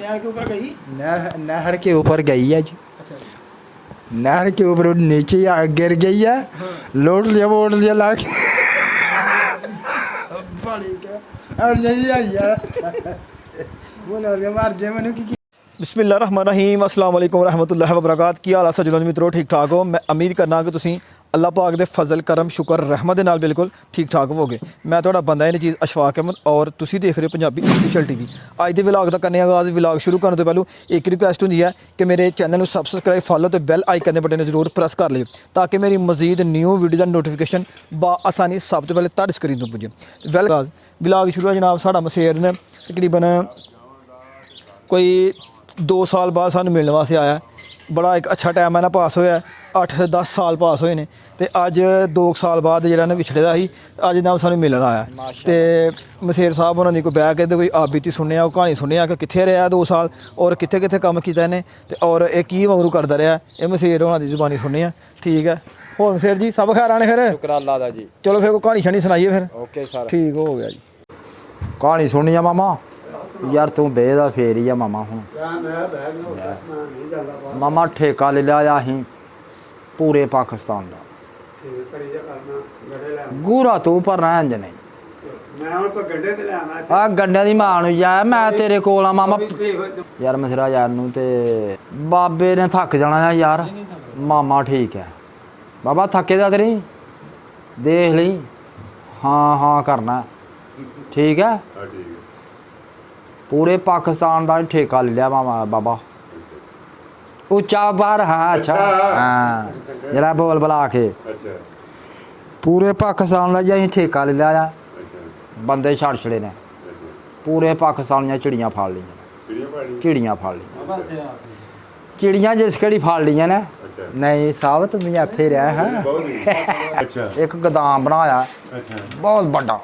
नहर के ऊपर गई? नहर के ऊपर गई है जी। अच्छा। नहर के ऊपर नीचे गिर गई है। लोट लिया ला के बड़ी क्या और नहीं आई है बोलो ये मार जे मैंने की। बिस्मिल्लाहिर्रहमानिर्रहीम अस्सलाम वालेकुम रहमतुल्लाहि व बरकात। की हाल है सज्जनों मित्रों, ठीक ठाक हो? मैं उम्मीद करना कि तुसीं अल्लाह पाक दे फजल करम शुक्र रहमत दे नाल बिल्कुल ठीक ठाक होवोगे। मैं तुहाडा बंदा इन चीज़ अशफाक अहमद और तुसीं देख रहे हो पंजाबी ऑफिशियल टीवी। अज दे व्लॉग दा करने आगाज़। व्लॉग शुरू करने तो पहलू एक रिक्वेस्ट होंदी है कि मेरे चैनल को सबसक्राइब फॉलो तो बैल आइकन दे बटन जरूर प्रेस कर लियो ताकि मेरी मजीद न्यू वीडियो का नोटिफिकेशन आसानी सब तो पहले तुहाडे स्क्रीन तो पुजे। व्लॉग शुरू है जनाब। साडा मसेर ने तकरीबन कोई 2 साल बाद सानू मिलने वास्ते आया। बड़ा एक अच्छा टाइम है ना पास होया। 8 से 10 साल पास होए ने ते अज 2 साल बाद जिहड़ा ना विछड़े दा ही अज ना सानू मिलन आया। ते मसेर साहब होना दी कोई बैठ के कोई आप बीती सुनने कहानी सुनने कि कित्थे रहा 2 साल और कित्थे कित्थे कम कीता इन्हें ते और ये की मगरू करदा रहा। ये मसेर होना दी जुबानी सुनने। ठीक है होर मसेर जी सब खैर आने फिर? शुक्र अल्लाह दा जी। चलो फिर कोई कहानी शानी सुनाइए फिर। ओके सर ठीक हो गया जी। कहानी सुनी है मामा यार तू बेदा फेर ही है मामा हूँ मामा ठेका ले लिया अहीं पूरे पाकिस्तान का गूरा तू भरना इंज नहीं आ गंढे की मां यार मैं तेरे कोल आ मामा यार मसरा यार नू ते बाबे ने थक जाना है यार मामा ठीक है बाबा थके दा तेरी देख ली हाँ हाँ करना ठीक है पूरे पाकिस्तान का ठेका ले लिया मामा बाबा उच्चा बार। हाँ अच्छा हाँ जरा बोल बुला के पूरे पाकिस्तान का जी ठेका ले लिया बंदे छड़ छड़े ने पूरे पाकिस्तान दी चिड़ियाँ फाड़ ली चिड़ियाँ फाड़ ली चिड़ियाँ जिस कड़ी फाड़ ली ने नहीं साहब तुम इत्थे रहा है एक गोदाम बनाया बहुत बड़ा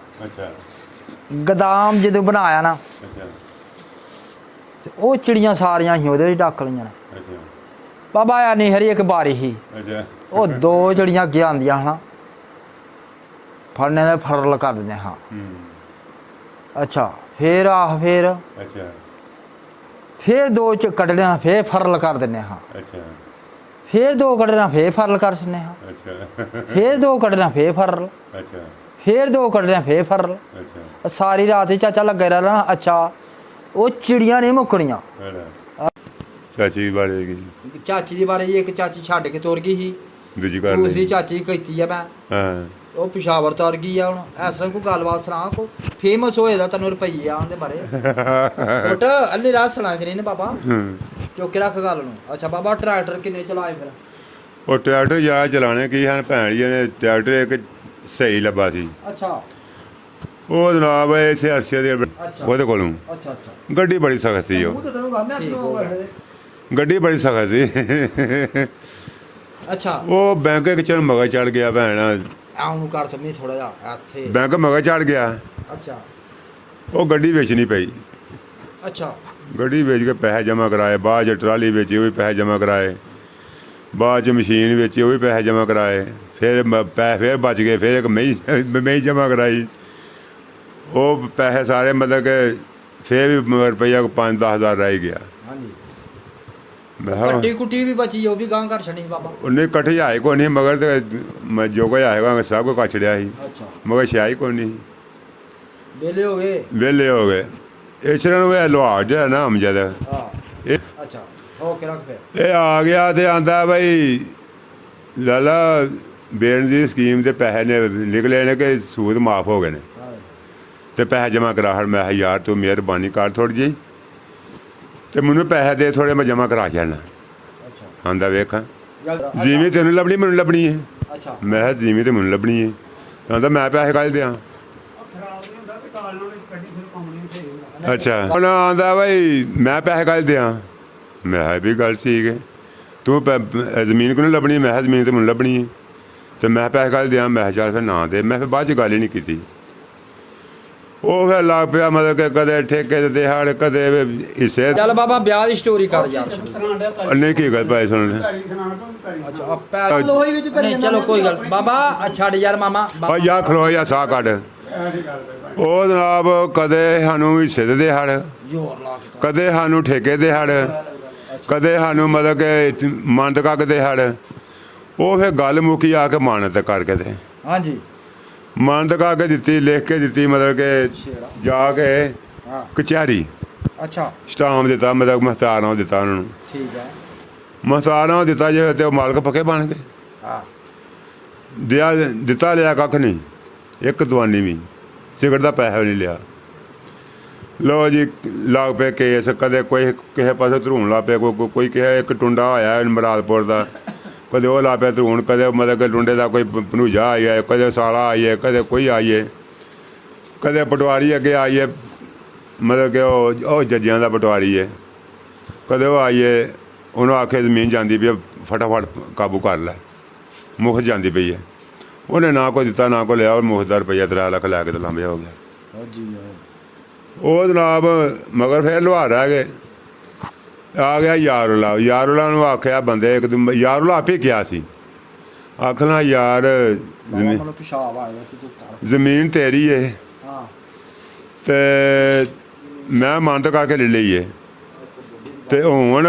गोदाम जो बनाया ना वो चिड़ियाँ सारियां ही वो डक ली ने बाबा आया नहीं हरी एक बारी ही वो 2 चिड़ियां अगे आंदियां हाँ फड़ने फरल कर देने। हाँ अच्छा फिर आह फिर 2 कटने फिर फरल कर देने। हाँ फिर 2 कटना फिर फरल कर देने। हाँ फिर 2 कटना फिर फरल फिर 2 कटना फिर फरल सारी रात ही चाचा लगे रहना। अच्छा वो चिड़ियाँ नहीं मुकनियाँ। चाची बारे चाची दी बारे एक चाची छड़ के तुर गई ही दूसरी चाची कहती है मैं वो पिशावर तुर गई है हूँ इस तरह कोई गलबात सुना को फेमस होए दा तैनूं रुपये आने बारे उठ अल्ली रात सुना नहीं बाबा चौके रख गल नूं। अच्छा बाबा ट्रैक्टर किन्ने चलाए फिर? वो ट्रैक्टर यार चलाने की हैं भैन जी ने ट्रैक्टर एक सही लब्भा सी। अच्छा वो जनाब इसे अरसे दे कोलों गड्डी बड़ी सख्त सी गड्डी बड़ी सख्त सी। अच्छा वो बैंक चढ़ मगर चढ़ गया भैन कर सकनी थोड़ा जा बैंक मगर चढ़ गया। अच्छा वो गड्डी बेचनी पई। अच्छा गड्डी बेच के पैसे जमा कराए बाद च ट्राली बेची वो भी पैसे जमा कराए बाद च मशीन बेची वो भी पैसे जमा कराए फिर पैसे फिर बच गए फिर एक मई जमा कराई वो पैसे सारे मतलब कि फिर भी रुपया 5-10 हज़ार रह गया। कट्टी कुट्टी भी बची वो भी गां कर छड़ी बाबा उन्हें कट्ठे आए को नहीं मगर तो जो कोई आएगा सब को कट छड़िया ही मगर छाई को नहीं वेले हो गए इचरन वे लोहार जो है ना अमजद अच्छा ओके रख फिर ये आ गया तो आंदा भाई लाला बेन की स्कीम के पैसे ने निकले ने कि सूद माफ हो गए ने तो पैसे जमा करा हड़ मैं यार तू मेहरबानी कर थोड़ी जी तो मैनू पैसे दे थोड़े मैं जमा करा जाना। आंदा वेखा जीवी तेन लभनी मैनू लभनी है मैं जीवी तो मैनू लभनी है तो आंदा मैं पैसे कल दें। अच्छा आंदा भाई मैं पैसे कल दें मैं भी गल ठीक है तू जमीन को नहीं लभनी मैं जमीन तो मैनू लभनी है तो मैं पैसे कल दें मैं चल फिर ना दे मैं फिर बाद गल ही नहीं की। वो फिर लग पिया मतलब कि कदे ठेके ते दिहाड़ कदे हिस्से चल बाबा ब्याह दी स्टोरी कर यार नहीं की गल पाए सुन नहीं चलो कोई गल बाबा छड़ यार मामा यार खलो या साह कट वो जनाब कदे सानू हिस्से ते दिहाड़ ਜ਼ੋਰ ਲਾ ਕੇ ਕਦੇ ਸਾਨੂੰ ਠੇਕੇ ਦੇ ਹੜ, ਕਦੇ ਸਾਨੂੰ ਮਤਲਬ ਕਿ ਮੰਦ ਕੱਕ ਦੇ ਹੜ। ਉਹ ਫਿਰ ਗੱਲ ਮੁੱਕੀ ਆ ਕੇ ਮਾਨਤ ਕਰਕੇ ਤੇ ਹਾਂਜੀ ਮੰਦ ਕੱਕ ਦਿੱਤੀ, ਲਿਖ ਕੇ ਦਿੱਤੀ, ਮਤਲਬ ਕਿ ਜਾ ਕੇ ਹਾਂ ਕਚਹਿਰੀ ਅੱਛਾ ਸਟਾਮ ਦਿੱਤਾ, ਮਤਲਬ ਮਹਤਾਰਾਂ ਦਿੱਤਾ ਉਹਨਾਂ ਨੂੰ। ਠੀਕ ਹੈ ਮਹਤਾਰਾਂ ਦਿੱਤਾ ਜੇ ਤੇ ਉਹ ਮਾਲਕ ਪੱਕੇ ਬਣ ਗਏ। ਹਾਂ ਦਿੱਤਾ ਲਿਆ ਕੱਖ ਨਹੀਂ, ਇੱਕ ਦਵਾਨੀ ਵੀ ਸਿਗਰਟ ਦਾ ਪੈਸਾ ਵੀ ਨਹੀਂ ਲਿਆ। ਲੋ ਜੀ ਲੱਗ ਪਏ ਕੇਸ, ਕਦੇ ਕੋਈ ਕਿਸੇ ਪਾਸੇ ਧਰੂਣ ਲੱਗ ਪਿਆ, ਕੋਈ ਕਿਸੇ ਇੱਕ ਟੁੰਡਾ ਹੋਇਆ ਮਰਾਦਪੁਰ ਦਾ, ਕਦੇ ਉਹ ਲਾ ਪਿਆ ਧਰੂਣ, ਕਦੇ ਮਤਲਬ ਕਿ ਟੁੰਡੇ ਦਾ ਕੋਈ ਭਣੂਜਾ ਆਈ ਹੈ, ਕਦੇ ਸਾਲਾ ਆਈ ਹੈ, ਕਦੇ ਕੋਈ ਆਈ ਹੈ, ਕਦੇ ਪਟਵਾਰੀ ਅੱਗੇ ਆਈ ਹੈ, ਮਤਲਬ ਕਿ ਉਹ ਜੱਜਾਂ ਦਾ ਪਟਵਾਰੀ ਹੈ, ਕਦੇ ਉਹ ਆਈ ਹੈ, ਉਹਨੂੰ ਆਖੇ ਜ਼ਮੀਨ ਜਾਂਦੀ ਪਈ, ਫਟਾਫਟ ਕਾਬੂ ਕਰ ਲੈ, ਮੁੱਖ ਜਾਂਦੀ ਪਈ ਹੈ। ਉਹਨੇ ਨਾ ਕੋਈ ਦਿੱਤਾ ਨਾ ਕੋਈ ਲਿਆ, ਉਹ ਮੁੱਖ ਦਾ ਰੁਪਈਆ 3 ਲੱਖ ਲੈ ਕੇ ਤੇ ਲਾਂਭੇ ਹੋ ਗਿਆ। ਉਹ ਜਨਾਬ ਮਗਰ ਫਿਰ ਲੁਹਾਰ ਰਹਿ ਗਏ। ਆ ਗਿਆ ਯਾਰੁਲਾ ਨੂੰ ਆਖਿਆ ਬੰਦੇ ਇੱਕ ਦਿਨ, ਯਾਰੁਲਾ ਆਪੇ ਕਿਹਾ ਸੀ, ਆਖਣਾ ਯਾਰ ਜ਼ਮੀਨ ਤੇਰੀ ਹੈ ਤੇ ਮੈਂ ਮੰਨਤ ਕਰਕੇ ਲੈ ਲਈ ਹੈ, ਤੇ ਹੁਣ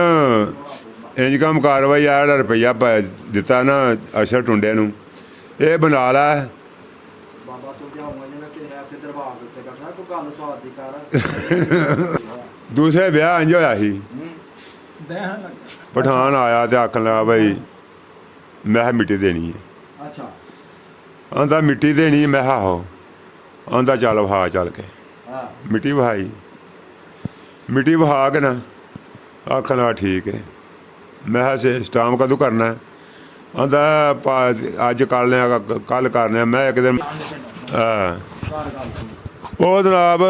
ਇੰਜ ਕੰਮ ਕਾਰਵਾਈ ਆ ਜਿਹੜਾ ਰੁਪਈਆ ਦਿੱਤਾ ਨਾ ਅਸ਼ਰ ਟੁੰਡੇ ਨੂੰ, ਇਹ ਬਣਾ ਲੈ। ਦੂਸਰੇ ਵਿਆਹ ਇੰਜ ਹੋਇਆ ਸੀ, ਪਠਾਨ ਆਇਆ ਤੇ ਆਖਣ ਲੱਗਾ ਬਈ ਮੈਂ ਮਿੱਟੀ ਦੇਣੀ ਹੈ। ਅੱਛਾ ਆਂਦਾ ਮਿੱਟੀ ਦੇਣੀ, ਮੈਂ ਕਿਹਾ ਆਹੋ। ਆਂਦਾ ਚੱਲ ਵਹਾ, ਚੱਲ ਕੇ ਹਾਂ ਮਿੱਟੀ ਵਹਾਈ, ਮਿੱਟੀ ਵਹਾ ਕੇ ਨਾ ਆਖਣ ਲੱਗਾ ਠੀਕ ਹੈ। ਮੈਂ ਕਿਹਾ ਸਟਾਮ ਕਦੋਂ ਕਰਨਾ? ਆਂਦਾ ਅੱਜ ਕਰ ਲਿਆ, ਕੱਲ ਕਰਨਾ। ਮੈਂ ਇੱਕ ਦਿਨ ਉਹ ਜਨਾਬ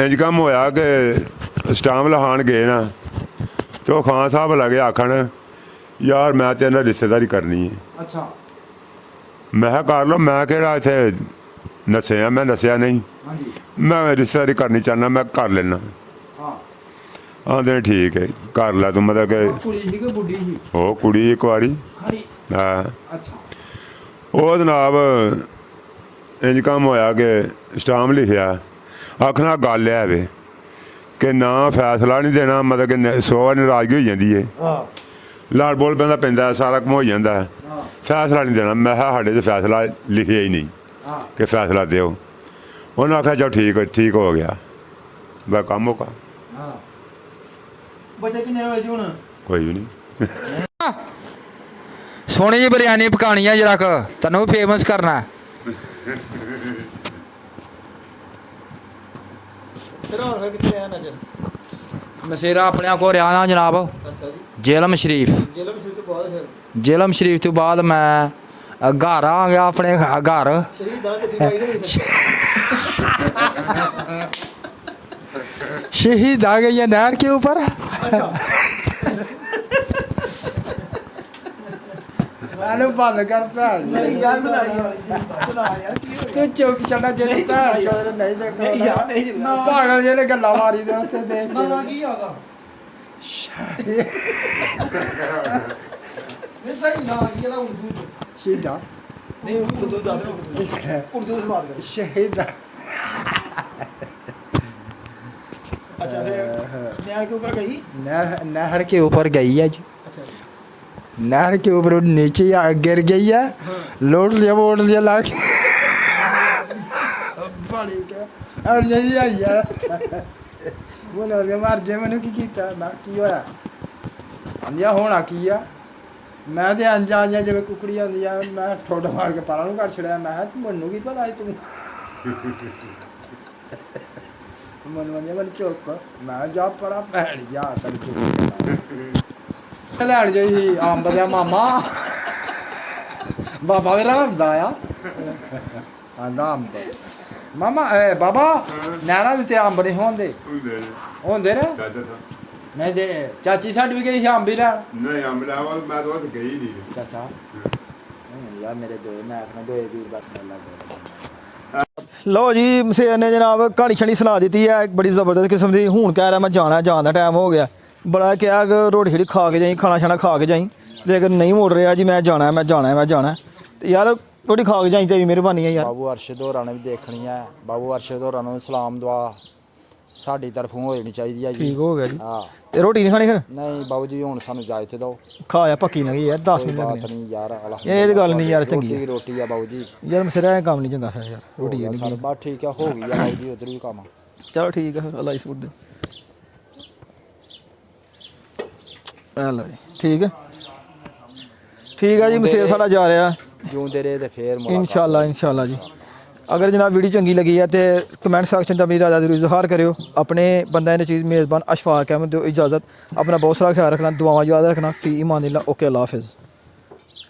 ਇੰਜ ਕੰਮ ਹੋਇਆ ਕਿ ਸਟਾਮ ਲਹਾਣ ਗਏ ਨਾ, ਤੇ ਉਹ ਖਾਨ ਸਾਹਿਬ ਲੱਗੇ ਆਖਣ ਯਾਰ ਮੈਂ ਤੇ ਇਹਨਾਂ ਰਿਸ਼ਤੇਦਾਰੀ ਕਰਨੀ ਹੈ। ਅੱਛਾ ਮੈਂ ਕਿਹਾ ਕਰ ਲਓ, ਮੈਂ ਕਿਹੜਾ ਇੱਥੇ ਨੱਸਿਆ, ਮੈਂ ਨੱਸਿਆ ਨਹੀਂ, ਹਾਂਜੀ ਮੈਂ ਰਿਸ਼ਤੇਦਾਰੀ ਕਰਨੀ ਚਾਹੁੰਦਾ, ਮੈਂ ਕਰ ਲੈਣਾ। ਹਾਂ ਆਂਦੇ ਠੀਕ ਹੈ ਕਰ ਲੈ ਤੂੰ, ਮਤਲਬ ਕਿ ਕੁੜੀ ਸੀ ਕਿ ਬੁੱਢੀ ਸੀ? ਉਹ ਕੁੜੀ ਇੱਕ ਵਾਰੀ ਖੜੀ ਹਾਂ। ਅੱਛਾ ਉਹ ਜਨਾਬ ਇੰਜ ਕੰਮ ਹੋਇਆ ਕਿ ਸਟਾਮ ਲਿਖਿਆ, ਆਖਣਾ ਗੱਲ ਹੈ ਵੇ ਕਿ ਨਾ ਫੈਸਲਾ ਨਹੀਂ ਦੇਣਾ, ਮਤਲਬ ਕਿ 100 ਨਾਰਾਜ਼ਗੀ ਹੋ ਜਾਂਦੀ ਹੈ, ਹਾਂ ਲਾੜ ਬੋਲ ਪੈਂਦਾ, ਸਾਰਾ ਕੰਮ ਹੋ ਜਾਂਦਾ, ਹਾਂ ਫੈਸਲਾ ਨਹੀਂ ਦੇਣਾ। ਮੈਂ ਕਿਹਾ ਸਾਡੇ 'ਤੇ ਫੈਸਲਾ ਲਿਖਿਆ ਹੀ ਨਹੀਂ ਹਾਂ ਕਿ ਫੈਸਲਾ ਦਿਓ। ਉਹਨੇ ਆਖਿਆ ਚਲੋ ਠੀਕ ਹੋ ਗਿਆ, ਬਸ ਕੰਮ ਹੋਗਾ, ਹਾਂ ਬੱਚੇ ਕਿੰਨੇ ਹੋਏ ਜੀ ਹੁਣ? ਕੋਈ ਵੀ ਨਹੀਂ। ਸੋਹਣੀ ਜਿਹੀ ਬਿਰਿਆਨੀ ਪਕਾਉਣੀ ਆ ਜਰਾ ਕੁ, ਤੈਨੂੰ ਫੇਮਸ ਕਰਨਾ। ਫਿਰ ਹੋਰ ਫਿਰ ਕਿੱਥੇ ਰਿਹਾ ਨਜ਼ਰ? ਮਸੇਰਾ ਆਪਣੇ ਕੋਲ ਰਿਹਾ ਨਾ ਜਨਾਬ, ਅੱਛਾ ਜੀ ਜੇਲਮ ਸ਼ਰੀਫ। ਜੇਲਮ ਸ਼ੁਰੂ ਤੋਂ ਬਾਅਦ ਫਿਰ ਜੇਲਮ ਸ਼ਰੀਫ ਤੋਂ ਬਾਅਦ ਮੈਂ ਘਰ ਆ ਗਿਆ, ਆਪਣੇ ਘਰ। ਸ਼ਹੀਦਾਂ ਤੇ ਪਾਈ ਨਹੀਂ शहीद आ गई है नहर के ऊपर। मैंने बंद कर भैन नहीं यार सुना यार तू चौक चढ़ा जेने भैन चोद नहीं देखो नहीं यार नहीं पागल जेने गल्ला मारी दे उत्थे देख ना की ਆਦਾ नहीं सही ना ये ना उर्दू शहीदा नहीं उर्दू ਦੱਸ उर्दू से बात कर। शहीदा अच्छा नहर के ऊपर गई। नहर के ऊपर गई है जी, अच्छा नहर के ऊपर नीचे गिर गई है, लोट लिया वोट लिया ला के बड़ी के और नहीं आई है बोलो के मार जे मैंने की कीता मैं की होया आंदिया होना की है। मैं तो अंजा अंजा जिवें कुकड़ी आंदी है, मैं ठोड मार के पारा नूं कर छड़िया। मैं मैनू की पता तू मन मन मन चौक मैं जा परा भैन जा कर लैन गई अंब दे मामा बाबा भी रामदा आ आंदा अंब मामा बाबा नैना उत्ते अंब नहीं होंदे होंदे ने नहीं जे चाची साडी भी गई ही अंब ही लैन नहीं अंब लावा मैं तो गई नहीं चाचा यार मेरे दो मैं आखना दो वीर बात लग ਲਓ ਜੀ ਮਸੇਰ ਨੇ ਜਨਾਬ ਕਹਾਣੀ ਛਣੀ ਸੁਣਾ ਦਿੱਤੀ ਹੈ, ਬੜੀ ਜ਼ਬਰਦਸਤ ਕਿਸਮ ਦੀ। ਹੁਣ ਕਹਿ ਰਿਹਾ ਮੈਂ ਜਾਣ ਦਾ ਟਾਈਮ ਹੋ ਗਿਆ। ਬੜਾ ਕਿਹਾ ਕਿ ਰੋਟੀ ਛੜੀ ਖਾ ਕੇ ਜਾਈ, ਖਾਣਾ ਛਾਣਾ ਖਾ ਕੇ ਜਾਈ, ਲੇਕਿਨ ਨਹੀਂ ਮੁੜ ਰਿਹਾ ਜੀ। ਮੈਂ ਜਾਣਾ ਤੇ ਯਾਰ ਰੋਟੀ ਖਾ ਕੇ ਜਾਈ, ਤੇਰੀ ਮਿਹਰਬਾਨੀ ਹੈ ਯਾਰ। ਬਾਬੂ ਅਰਸ਼ਦ ਹੋਰਾਂ ਨੇ ਵੀ ਦੇਖਣੀ ਹੈ, ਬਾਬੂ ਅਰਸ਼ਦ ਹੋਰਾਂ ਨੂੰ ਸਲਾਮ ਦੁਆ ਸਾਡੀ ਤਰਫੋਂ ਹੋ ਜਾਣੀ ਚਾਹੀਦੀ ਆ ਜੀ ਠੀਕ ਹੋ ਗਿਆ ਜੀ ਹਾਂ ਤੇ ਰੋਟੀ ਨਹੀਂ ਖਾਣੀ ਫਿਰ ਨਹੀਂ ਬਾਬੂ ਜੀ ਹੁਣ ਸਾਨੂੰ ਇਜਾਜ਼ਤ ਦਿਓ ਖਾਇਆ ਪੱਕੀ ਨਾ ਗਈ ਯਾਰ 10 ਕੋਈ ਮਿੰਟ ਬਾਤ ਲੱਗਣੇ ਨਹੀਂ ਯਾਰ ਇਹ ਤਾਂ ਗੱਲ ਨਹੀਂ ਯਾਰ ਚੰਗੀ ਰੋਟੀ ਰੋਟੀ ਆ ਬਾਬੂ ਜੀ ਯਾਰ ਮਸਰਾ ਇਹ ਕੰਮ ਨਹੀਂ ਚੰਗਾ ਫਿਰ ਯਾਰ ਰੋਟੀ ਯਾਰ ਨਹੀਂ ਸਰ ਬਸ ਠੀਕ ਆ ਹੋ ਗਈ ਆ ਬਾਬੂ ਜੀ ਉਧਰ ਵੀ ਕੰਮ ਚਲੋ ਠੀਕ ਹੈ ਫਿਰ ਅੱਲਾ ਇਸੂਰ ਦੇ ਅੱਲਾ ਜੀ ਠੀਕ ਹੈ ਜੀ ਮਸੇਰ ਸਾਡਾ ਜਾ ਰਿਹਾ ਜਿਉਂਦੇ ਰਹੇ ਤੇ ਫੇਰ ਇਨਸ਼ਾਅੱਲਾ ਜੀ ਅਗਰ ਜਨਾਬ ਵੀਡੀਓ ਚੰਗੀ ਲੱਗੀ ਹੈ ਤੇ ਕਮੈਂਟ ਸੈਕਸ਼ਨ 'ਚ ਆਪਣੀ ਰਾਏ ਜ਼ਰੂਰ ਇਜ਼ਹਾਰ ਕਰਿਓ ਆਪਣੇ ਬੰਦਾ ਨਚੀਜ਼ ਮੇਜ਼ਬਾਨ ਅਸ਼ਫਾਕ ਅਹਿਮਦ ਦਿਓ ਇਜਾਜ਼ਤ ਆਪਣਾ ਬਹੁਤ ਸਾਰਾ ਖਿਆਲ ਰੱਖਣਾ ਦੁਆਵਾਂ ਯਾਦ ਰੱਖਣਾ ਫੀ ਇਮਾਨ ਅੱਲਾ ਓਕੇ ਅੱਲਾ ਹਾਫਿਜ਼